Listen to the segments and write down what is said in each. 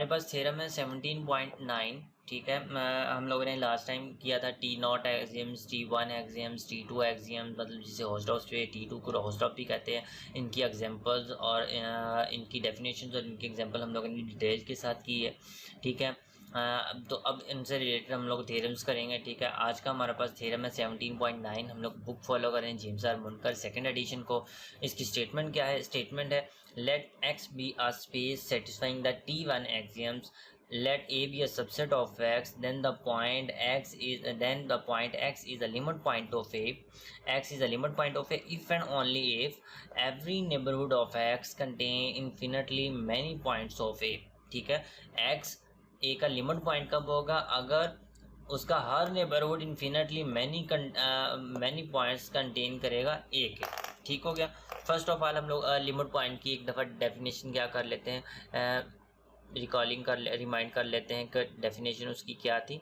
हमारे पास थ्योरम है 17.9, ठीक है। हम लोगों ने लास्ट टाइम किया था T not axioms, T1 axioms, T2 axioms, मतलब जिसे हाउसडॉफ्ट पे T2 को हाउसडॉफ्ट भी कहते हैं। इनकी एग्जांपल्स और इनकी डेफिनेशंस और इनकी एग्जांपल हम लोगों ने डिटेल के साथ की है, ठीक है। तो अब इनसे रिलेटेड हम लोग थ्योरम्स करेंगे, ठीक है। आज का हमारे पास थ्योरम है 17.9। हम लोग बुक फॉलो करें जेम्स आर मुनकर सेकंड एडिशन को। इसकी स्टेटमेंट क्या है? स्टेटमेंट है late x be a space satisfying the T1 axioms, let A be a subset of x, then the point x is a limit point of A. X is a limit point of A if and only if every neighborhood of x contain infinitely many points of A, ठीक है। x A का limit point कब होगा? अगर उसका हर neighbourhood infinitely many points contain करेगा A के, ठीक हो गया। फर्स्ट ऑफ ऑल हम लोग लिमिट पॉइंट की एक दफ़ा डेफिनेशन क्या कर लेते हैं, रिमाइंड कर लेते हैं कि डेफिनेशन उसकी क्या थी,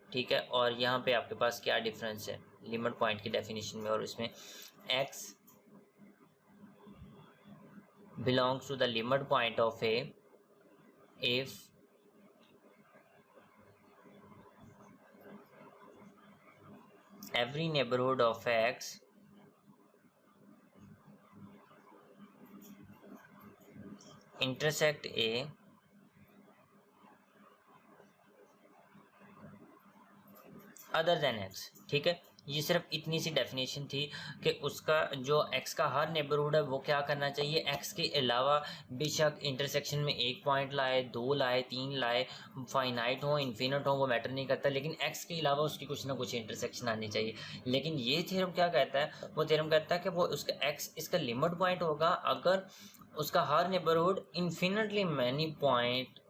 ठीक है। और यहाँ पे आपके पास क्या डिफरेंस है लिमिट पॉइंट की डेफिनेशन में और इसमें। x belongs to the limit point of A if every neighborhood of x intersect A other than x, ठीक है। ये सिर्फ इतनी सी डेफिनेशन थी कि उसका जो x का हर नेबरहुड है वो क्या करना चाहिए, x के अलावा बेशक इंटरसेक्शन में एक पॉइंट लाए, दो लाए, तीन लाए, फाइनाइट हो, इन्फिनिट हो, वो मैटर नहीं करता, लेकिन x के अलावा उसकी कुछ ना कुछ इंटरसेक्शन आनी चाहिए। लेकिन ये थ्योरम क्या कहता है? वो थ्योरम कहता है कि वो उसका x इसका लिमिट पॉइंट होगा अगर उसका हर neighbourhood infinitely many point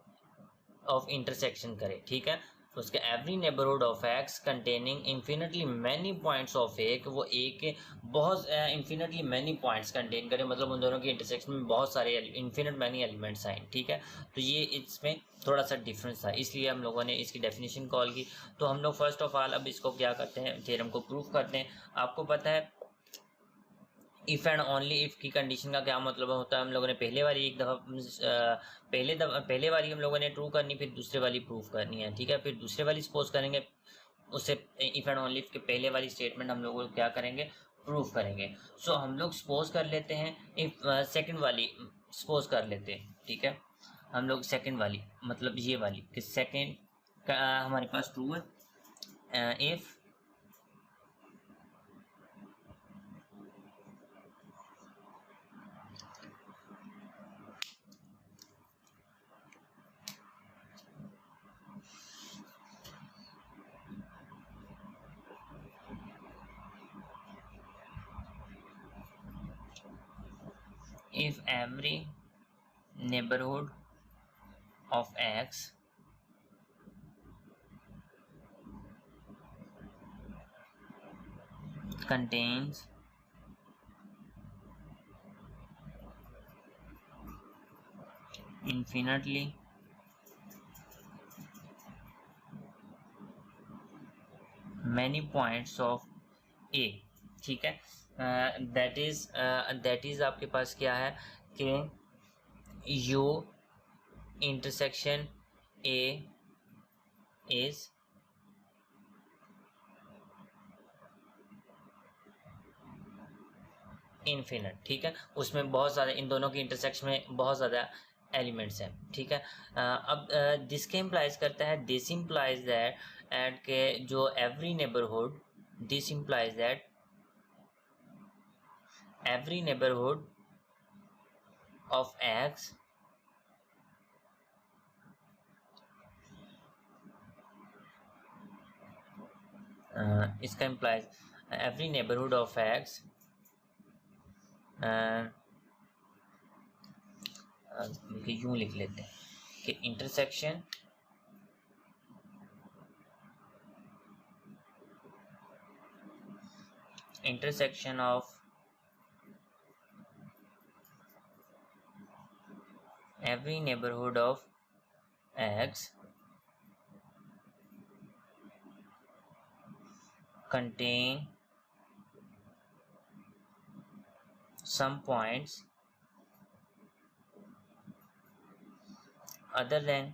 of intersection करे, ठीक है। उसके every neighbourhood of x containing infinitely many points of A, कि वो ए के बहुत इन्फिनिटली मैनी पॉइंट्स कंटेन करे, मतलब उन दोनों के इंटरसेक्शन में बहुत सारे इन्फिनिट मैनी एलिमेंट्स आए, ठीक है। तो ये इसमें थोड़ा सा डिफरेंस था, इसलिए हम लोगों ने इसकी डेफिनेशन कॉल की। तो हम लोग फर्स्ट ऑफ ऑल अब इसको क्या करते हैं, थ्योरम को प्रूफ करते हैं। आपको पता है इफ़ एंड ओनली इफ़ की कंडीशन का क्या मतलब होता है? हम लोगों ने पहले वाली एक दफ़ा पहले वाली हम लोगों ने ट्रू करनी, फिर दूसरे वाली प्रूफ करनी है, ठीक है। फिर दूसरे वाली सपोज करेंगे, उससे इफ़ एंड ओनली इफ़ के पहले वाली स्टेटमेंट हम लोग क्या करेंगे, प्रूफ करेंगे। सो हम लोग सपोज कर लेते हैं इफ सेकंड वाली सपोज कर लेते हैं, ठीक है। हम लोग सेकंड वाली मतलब ये वाली कि सेकंड का हमारे पास ट्रू है if if every neighborhood of x contains infinitely many points of a, ठीक है। दैट इज आपके पास क्या है कि you intersection A is infinite, ठीक है। उसमें बहुत ज़्यादा इन दोनों के इंटरसेक्शन में बहुत ज़्यादा एलिमेंट्स हैं, ठीक है। अब दिस के इम्प्लाइज करता है, दिस इम्प्लाइज दैट एट के जो every neighbourhood, this implies that every neighborhood of x इसका implies every neighborhood of x यूं लिख लेते हैं कि intersection of every neighborhood of x contain some points other than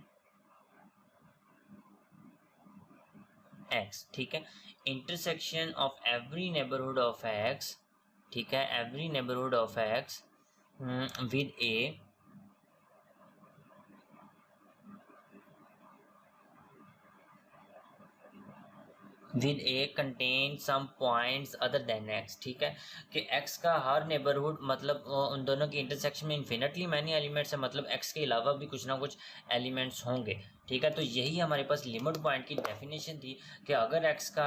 x, ठीक है। Intersection of every neighbourhood of x, ठीक है, every neighbourhood of x with a with a contain some points other than x, ठीक है, कि x का हर neighbourhood मतलब उन दोनों की इंटरसेक्शन में इन्फिनेटली मैनी एलिमेंट्स है, मतलब एक्स के अलावा भी कुछ ना कुछ एलिमेंट्स होंगे, ठीक है। तो यही हमारे पास लिमिट पॉइंट की डेफिनेशन थी कि अगर एक्स का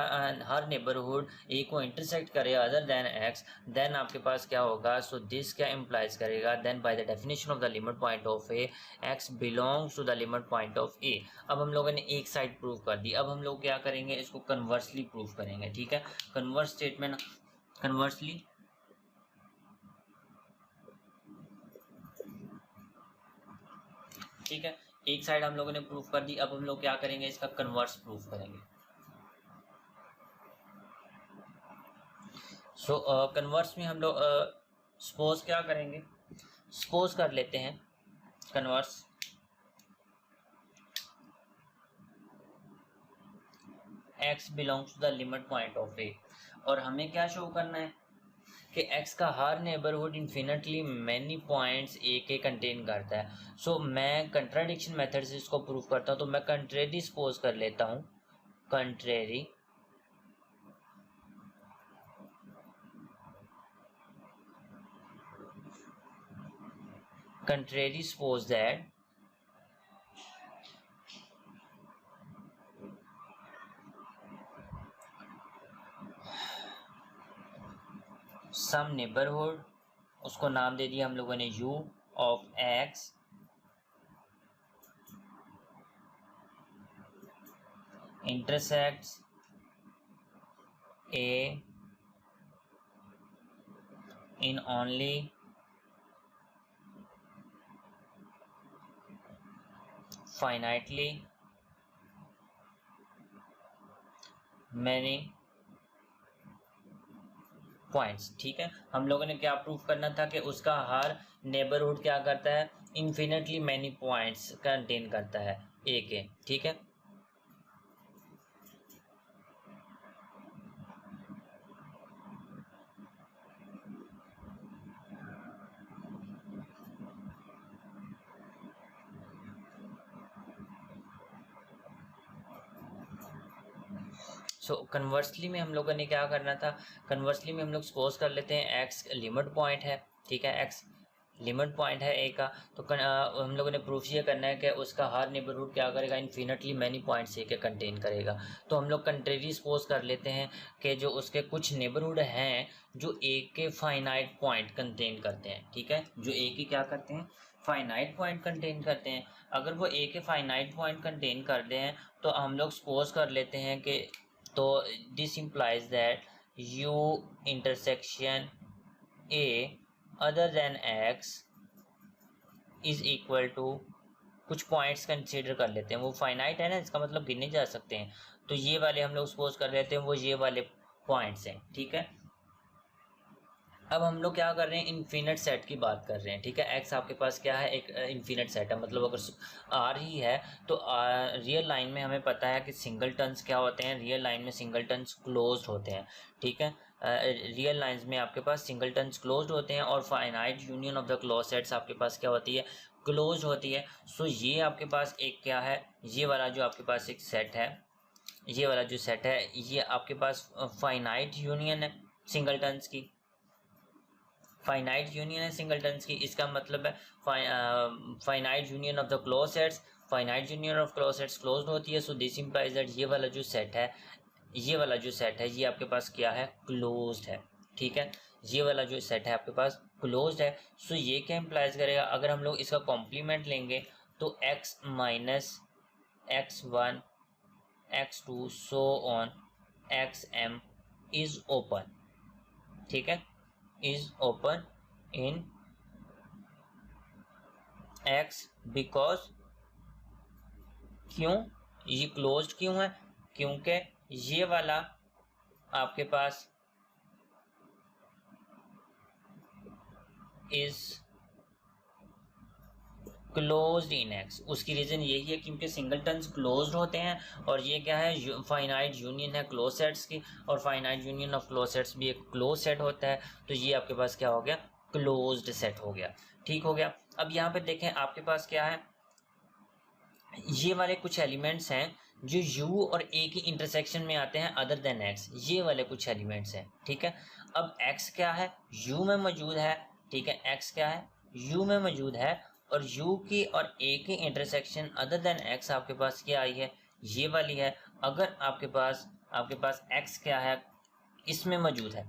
हर नेबरहुड ए को इंटरसेक्ट करे अदर देन एक्स, देन आपके पास क्या होगा, सो दिस क्या इम्प्लाइज करेगा, then by the definition of the limit point of A x belongs to the limit point of A. अब हम लोगों ने एक साइड प्रूव कर दी, अब हम लोग क्या करेंगे, इसको कन्वर्सली प्रूव करेंगे, ठीक है। कन्वर्स स्टेटमेंट, कन्वर्सली ठीक है, एक साइड हम लोगों ने प्रूफ कर दी, अब हम लोग क्या करेंगे, इसका कन्वर्स प्रूफ करेंगे। सो कन्वर्स में हम लोग सपोज क्या करेंगे, सपोज कर लेते हैं converse x belongs to the limit point of A, और हमें क्या शो करना है कि x का हर neighbourhood infinitely many points A के कंटेन करता है। सो मैं कंट्राडिक्शन मेथड से इसको प्रूव करता हूँ, तो मैं कंट्रेरी सपोज कर लेता हूँ, contrary suppose that some neighborhood, उसको नाम दे दिया हम लोगों ने u of x intersects a in only finitely many points, ठीक है। हम लोगों ने क्या प्रूफ करना था कि उसका हर नेबरहुड क्या करता है, इन्फिनेटली मैनी पॉइंट्स कंटेन करता है ए के, ठीक है। सो कन्वर्सली में हम लोगों ने क्या करना था, कन्वर्सली में हम लोग सपोज कर लेते हैं एक्स लिमिट पॉइंट है, ठीक है, एक्स लिमिट पॉइंट है ए का, तो हम लोगों ने प्रूफ ये करना है कि उसका हर नेबरहुड क्या करेगा, इन्फिनेटली मैनी पॉइंट्स ए के कंटेन करेगा। तो हम लोग कंट्रेरी सपोज कर लेते हैं कि जो उसके कुछ नेबरहुड हैं जो ए के फाइनाइट पॉइंट कंटेन करते हैं, ठीक है, जो ए के क्या करते हैं, फाइनाइट पॉइंट कंटेन करते हैं। अगर वो ए के फाइनाइट पॉइंट कंटेन करते हैं तो हम लोग सपोज कर लेते हैं कि, तो this implies that u intersection a other than x is equal to कुछ पॉइंट्स कंसीडर कर लेते हैं, वो फाइनाइट है ना, इसका मतलब गिने जा सकते हैं, तो ये वाले हम लोग सपोज कर लेते हैं वो ये वाले पॉइंट्स हैं, ठीक है। अब हम लोग क्या कर रहे हैं, इन्फिनिट सेट की बात कर रहे हैं, ठीक है। एक्स आपके पास क्या है, एक इन्फिनिट सेट है, मतलब अगर आर ही है तो रियल लाइन में हमें पता है कि सिंगल टर्न्स क्या होते हैं, रियल लाइन में सिंगल टर्न्स क्लोज्ड होते हैं, ठीक है। रियल लाइंस में आपके पास सिंगल टर्न्स क्लोज्ड होते हैं और finite union of the close sets आपके पास क्या होती है, क्लोज होती है। सो ये आपके पास एक क्या है, ये वाला जो आपके पास एक सेट है, ये वाला जो सेट है ये आपके पास फाइनाइट यूनियन है सिंगल टर्न्स की, फाइनाइट यूनियन है सिंगलटन्स की, इसका मतलब है finite union of the close sets, finite union of close sets closed होती है। सो दिस इंप्लाइज दैट ये वाला जो सेट है, ये वाला जो सेट है ये आपके पास क्या है, क्लोज्ड है, ठीक है। ये वाला जो सेट है आपके पास क्लोज्ड है। सो ये क्या इंप्लाइज करेगा, अगर हम लोग इसका कॉम्प्लीमेंट लेंगे तो x minus x1 x2 so on xm is open, ठीक है, is open in x because क्यों ये क्लोज्ड क्यों है, क्योंकि ये वाला आपके पास is क्लोज्ड इन एक्स। उसकी रीज़न यही है क्योंकि सिंगलटन्स क्लोज्ड होते हैं और ये क्या है, फाइनाइट यूनियन है क्लोज सेट्स की, और finite union of close sets भी एक क्लोज सेट होता है। तो ये आपके पास क्या हो गया, क्लोज्ड सेट हो गया। ठीक हो गया। अब यहाँ पे देखें आपके पास क्या है, ये वाले कुछ एलिमेंट्स हैं जो u और a की इंटरसेक्शन में आते हैं अदर देन x, ये वाले कुछ एलिमेंट्स हैं। ठीक है। अब x क्या है, u में मौजूद है। ठीक है, x क्या है, u में मौजूद है, और u की और a की इंटरसेक्शन अदर देन x आपके पास क्या आई है, ये वाली है। अगर आपके पास x क्या है, इसमें मौजूद है।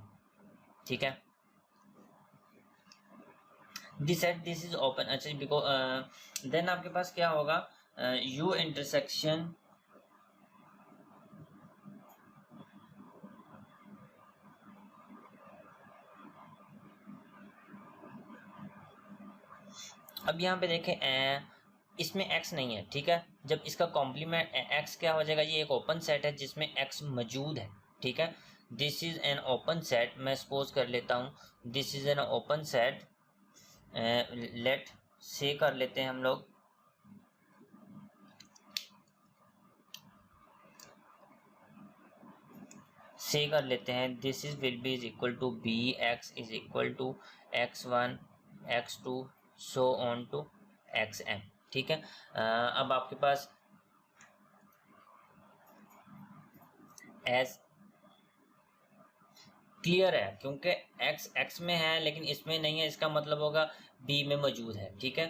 ठीक है, this set this is open. अच्छा, बिकॉज देन आपके पास क्या होगा, u इंटरसेक्शन अब यहाँ पे देखें इसमें x नहीं है। ठीक है, जब इसका कॉम्प्लीमेंट x क्या हो जाएगा, ये एक ओपन सेट है जिसमें x मौजूद है। ठीक है, this is an open set. मैं सपोज कर लेता हूँ this is an open set, let से कर लेते हैं हम लोग, से कर लेते हैं this is will be is equal to b x is equal to x1 x2 so on to xm। ठीक है, अब आपके पास एज क्लियर है क्योंकि x में है लेकिन इसमें नहीं है, इसका मतलब होगा b में मौजूद है। ठीक है,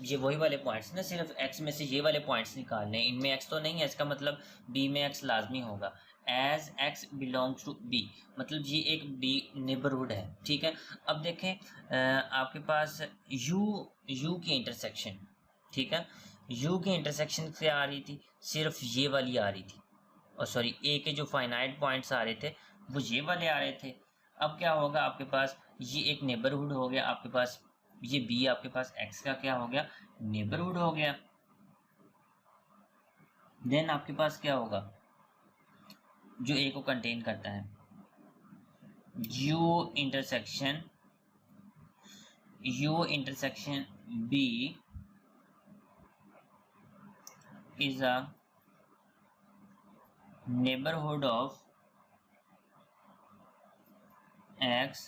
ये वही वाले पॉइंट्स ना, सिर्फ x में से ये वाले पॉइंट्स निकालने हैं, इनमें x तो नहीं है, इसका मतलब b में x लाजमी होगा। As x belongs to b, मतलब ये एक b नेबरहुड है। ठीक है, अब देखें आपके पास u की इंटरसेक्शन। ठीक है, u की इंटरसेक्शन क्या आ रही थी, सिर्फ ये वाली आ रही थी, और सॉरी ए के जो फाइनाइट पॉइंट्स आ रहे थे वो ये वाले आ रहे थे। अब क्या होगा, आपके पास ये एक नेबरहुड हो गया, आपके पास ये बी आपके पास एक्स का क्या हो गया, नेबरहुड हो गया। देन आपके पास क्या होगा, जो ए को कंटेन करता है, u intersection b is a neighbourhood of x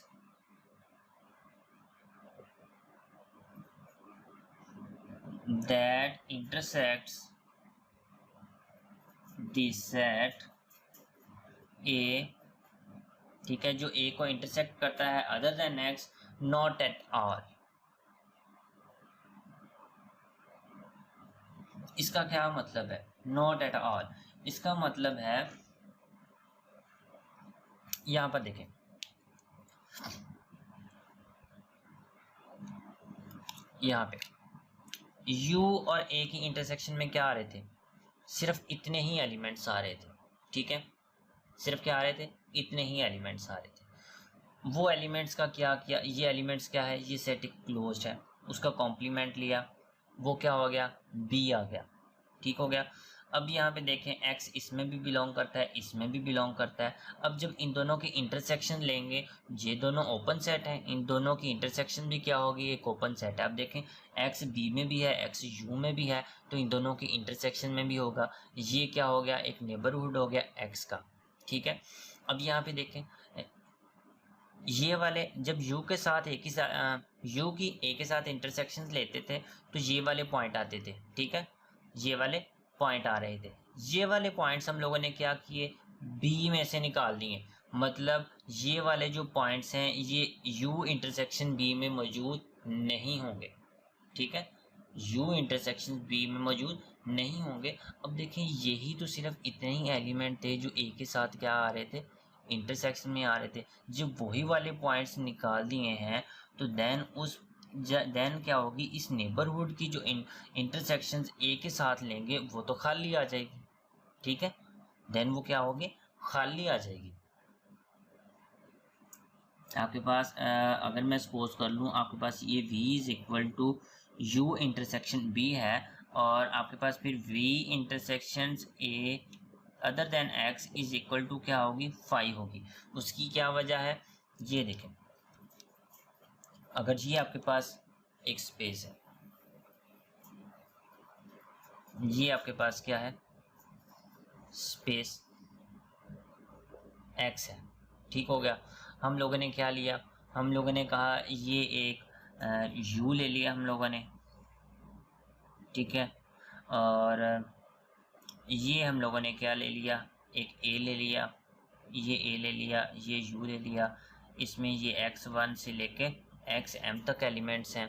that intersects the set A। ठीक है, जो A को इंटरसेक्ट करता है other than x not at all. इसका क्या मतलब है, नॉट एट ऑल, इसका मतलब है यहां पर देखें, यहाँ पे u और a की इंटरसेक्शन में क्या आ रहे थे, सिर्फ इतने ही एलिमेंट्स आ रहे थे। ठीक है, सिर्फ क्या आ रहे थे, इतने ही एलिमेंट्स आ रहे थे। वो एलिमेंट्स का क्या किया, ये एलिमेंट्स क्या है, ये सेट क्लोज्ड है, उसका कॉम्प्लीमेंट लिया, वो क्या हो गया, b आ गया। ठीक हो गया। अब यहाँ पे देखें x इसमें भी बिलोंग करता है, इसमें भी बिलोंग करता है। अब जब इन दोनों की इंटरसेक्शन लेंगे, ये दोनों ओपन सेट हैं, इन दोनों की इंटरसेक्शन भी क्या होगी, एक ओपन सेट है। अब देखें x b में भी है, x u में भी है, तो इन दोनों की इंटरसेक्शन में भी होगा। ये क्या हो गया, एक नेबरहुड हो गया x का। ठीक है, अब यहाँ पे देखें ये वाले जब u के साथ एक ही u की a के साथ इंटरसेक्शन लेते थे तो ये वाले पॉइंट आते थे। ठीक है, ये वाले पॉइंट आ रहे थे, ये वाले पॉइंट्स हम लोगों ने क्या किए, b में से निकाल दिए। मतलब ये वाले जो पॉइंट्स हैं ये u इंटरसेक्शन b में मौजूद नहीं होंगे। ठीक है, u इंटरसेक्शन b में मौजूद नहीं होंगे। अब देखें यही तो सिर्फ इतने ही एलिमेंट थे जो a के साथ क्या आ रहे थे, इंटरसेक्शन में आ रहे थे। जब वही वाले पॉइंट्स निकाल दिए हैं तो देन क्या होगी, इस नेबरहुड की जो इंटरसेक्शंस ए के साथ लेंगे वो तो खाली आ जाएगी। ठीक है, देन वो क्या होगी, खाली आ जाएगी। आपके पास अगर मैं सपोज कर लूँ आपके पास ये v is equal to u intersection b है, और आपके पास फिर v intersection a other than x is equal to क्या होगी, 5 होगी। उसकी क्या वजह है, ये देखें, अगर ये आपके पास एक स्पेस है, ये आपके पास क्या है, स्पेस एक्स है। ठीक हो गया। हम लोगों ने क्या लिया, हम लोगों ने कहा ये एक यू ले लिया हम लोगों ने, ठीक है, और ये हम लोगों ने क्या ले लिया, एक ए ले लिया, ये ए ले लिया, ये यू ले लिया, इसमें ये x1 से लेके xm तक एलिमेंट्स हैं।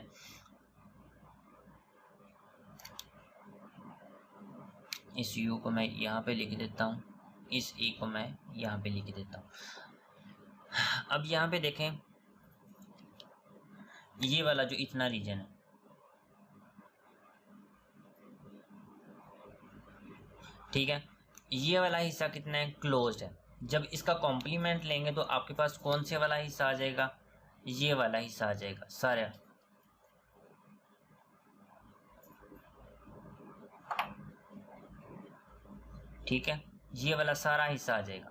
इस u को मैं यहाँ पे लिख देता हूँ, इस e को मैं यहाँ पे लिख देता हूँ। अब यहाँ पे देखें, ये वाला जो इतना रीजन है, ठीक है, ये वाला हिस्सा कितना है, क्लोज्ड है। जब इसका कॉम्प्लीमेंट लेंगे तो आपके पास कौन से वाला हिस्सा आ जाएगा, ये वाला हिस्सा आ जाएगा सारा। ठीक है, ये वाला सारा हिस्सा आ जाएगा।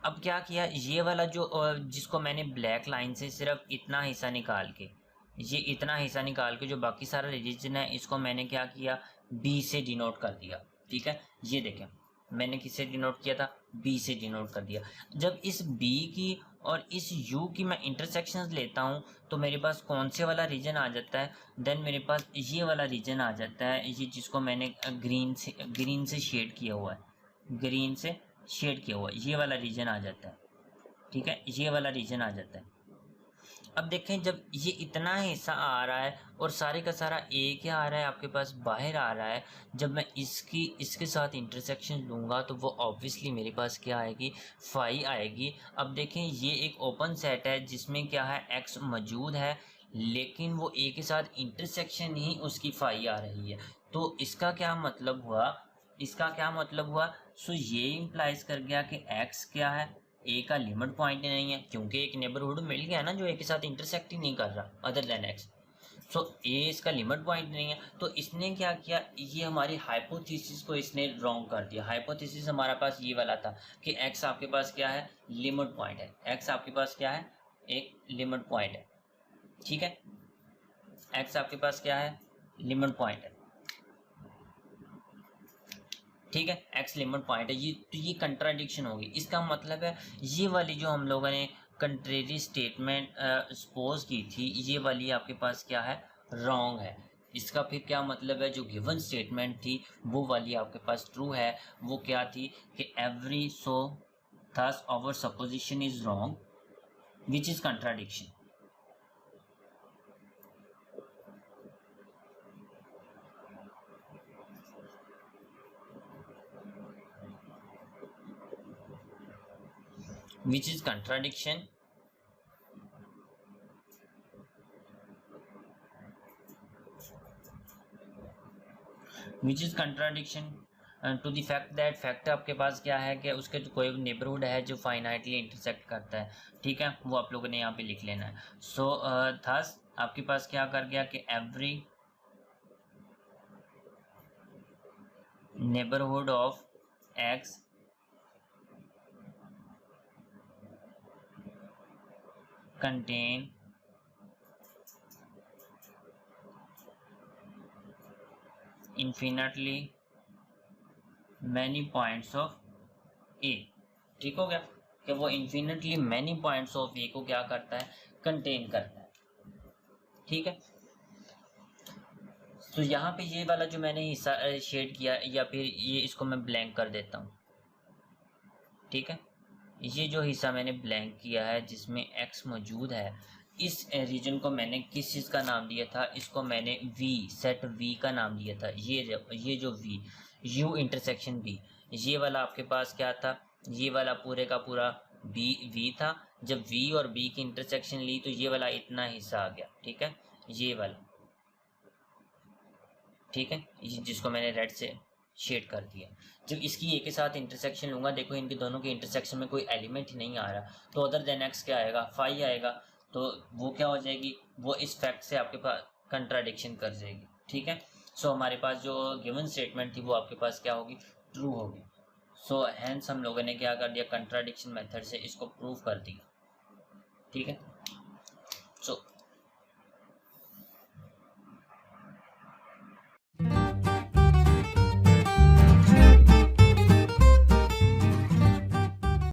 अब क्या किया, ये वाला जो जिसको मैंने ब्लैक लाइन से सिर्फ इतना हिस्सा निकाल के, ये इतना हिस्सा निकाल के जो बाकी सारा रीजन है, इसको मैंने क्या किया, बी से डिनोट कर दिया। ठीक है, ये देखें मैंने किससे डिनोट किया था, बी से डिनोट कर दिया। जब इस बी की और इस यू की मैं इंटरसेक्शंस लेता हूँ तो मेरे पास कौन से वाला रीजन आ जाता है, देन मेरे पास ये वाला रीजन आ जाता है, ये जिसको मैंने ग्रीन से शेड किया हुआ है, ग्रीन से शेड किया हुआ है, ये वाला रीजन आ जाता है। ठीक है, ये वाला रीजन आ जाता है। अब देखें, जब ये इतना हिस्सा आ रहा है और सारे का सारा ए क्या आ रहा है आपके पास, बाहर आ रहा है, जब मैं इसके साथ इंटरसेक्शन लूँगा तो वो ऑब्वियसली मेरे पास क्या आएगी, फाई आएगी। अब देखें, ये एक ओपन सेट है जिसमें क्या है, एक्स मौजूद है, लेकिन वो ए के साथ इंटरसेक्शन ही उसकी फाई आ रही है। तो इसका क्या मतलब हुआ, इसका क्या मतलब हुआ, सो ये इम्प्लाइज कर गया कि एक्स क्या है, ए का लिमिट पॉइंट नहीं है, क्योंकि एक नेबरहुड मिल गया ना जो ए के साथ इंटरसेक्ट ही नहीं कर रहा अदर देन एक्स। सो ए इसका लिमिट पॉइंट नहीं है। तो इसने क्या किया, ये हमारी हाइपोथेसिस को इसने रॉन्ग कर दिया। हाइपोथेसिस हमारे पास ये वाला था कि एक्स आपके पास क्या है, लिमिट पॉइंट है, एक्स आपके पास क्या है, एक लिमिट पॉइंट है। ठीक है, एक्स आपके पास क्या है, लिमिट पॉइंट है। ठीक है, एक्स लिमिट पॉइंट है, ये तो ये कंट्राडिक्शन होगी। इसका मतलब है ये वाली जो हम लोगों ने कंट्रेरी स्टेटमेंट सपोज की थी, ये वाली आपके पास क्या है, रॉन्ग है। इसका फिर क्या मतलब है, जो गिवन स्टेटमेंट थी वो वाली आपके पास ट्रू है। वो क्या थी कि every so thus our supposition is wrong which is contradiction. which is contradiction to the fact that, fact आपके पास क्या है कि उसके जो कोई नेबरहुड है जो फाइनाइटली इंटरसेक्ट करता है। ठीक है, वो आप लोगों ने यहाँ पे लिख लेना है। सो थस आपके पास क्या कर गया कि every neighbourhood of x contain infinitely many points of a। ठीक हो गया कि वो infinitely many points of a को क्या करता है, कंटेन करता है। ठीक है, तो यहाँ पे ये वाला जो मैंने हिस्सा शेड किया, या फिर ये इसको मैं ब्लैंक कर देता हूँ। ठीक है, ये जो हिस्सा मैंने ब्लैंक किया है जिसमें x मौजूद है, इस रीजन को मैंने किस चीज़ का नाम दिया था, इसको मैंने v, सेट v का नाम दिया था। ये जो v, u इंटरसेक्शन v, ये वाला आपके पास क्या था, ये वाला पूरे का पूरा v था। जब v और b की इंटरसेक्शन ली तो ये वाला इतना हिस्सा आ गया। ठीक है, ये वाला, ठीक है, जिसको मैंने रेड से शेड कर दिया। जब इसकी ए के साथ इंटरसेक्शन लूँगा, देखो इनके दोनों के इंटरसेक्शन में कोई एलिमेंट ही नहीं आ रहा, तो अदर देन एक्स क्या आएगा, फाई आएगा। तो वो क्या हो जाएगी, वो इस फैक्ट से आपके पास कंट्राडिक्शन कर जाएगी। ठीक है, सो हमारे पास जो गिवन स्टेटमेंट थी वो आपके पास क्या होगी, ट्रू होगी। सो हैंस हम लोगों ने क्या कर दिया, कंट्राडिक्शन मेथड से इसको प्रूव कर दिया। ठीक है, सो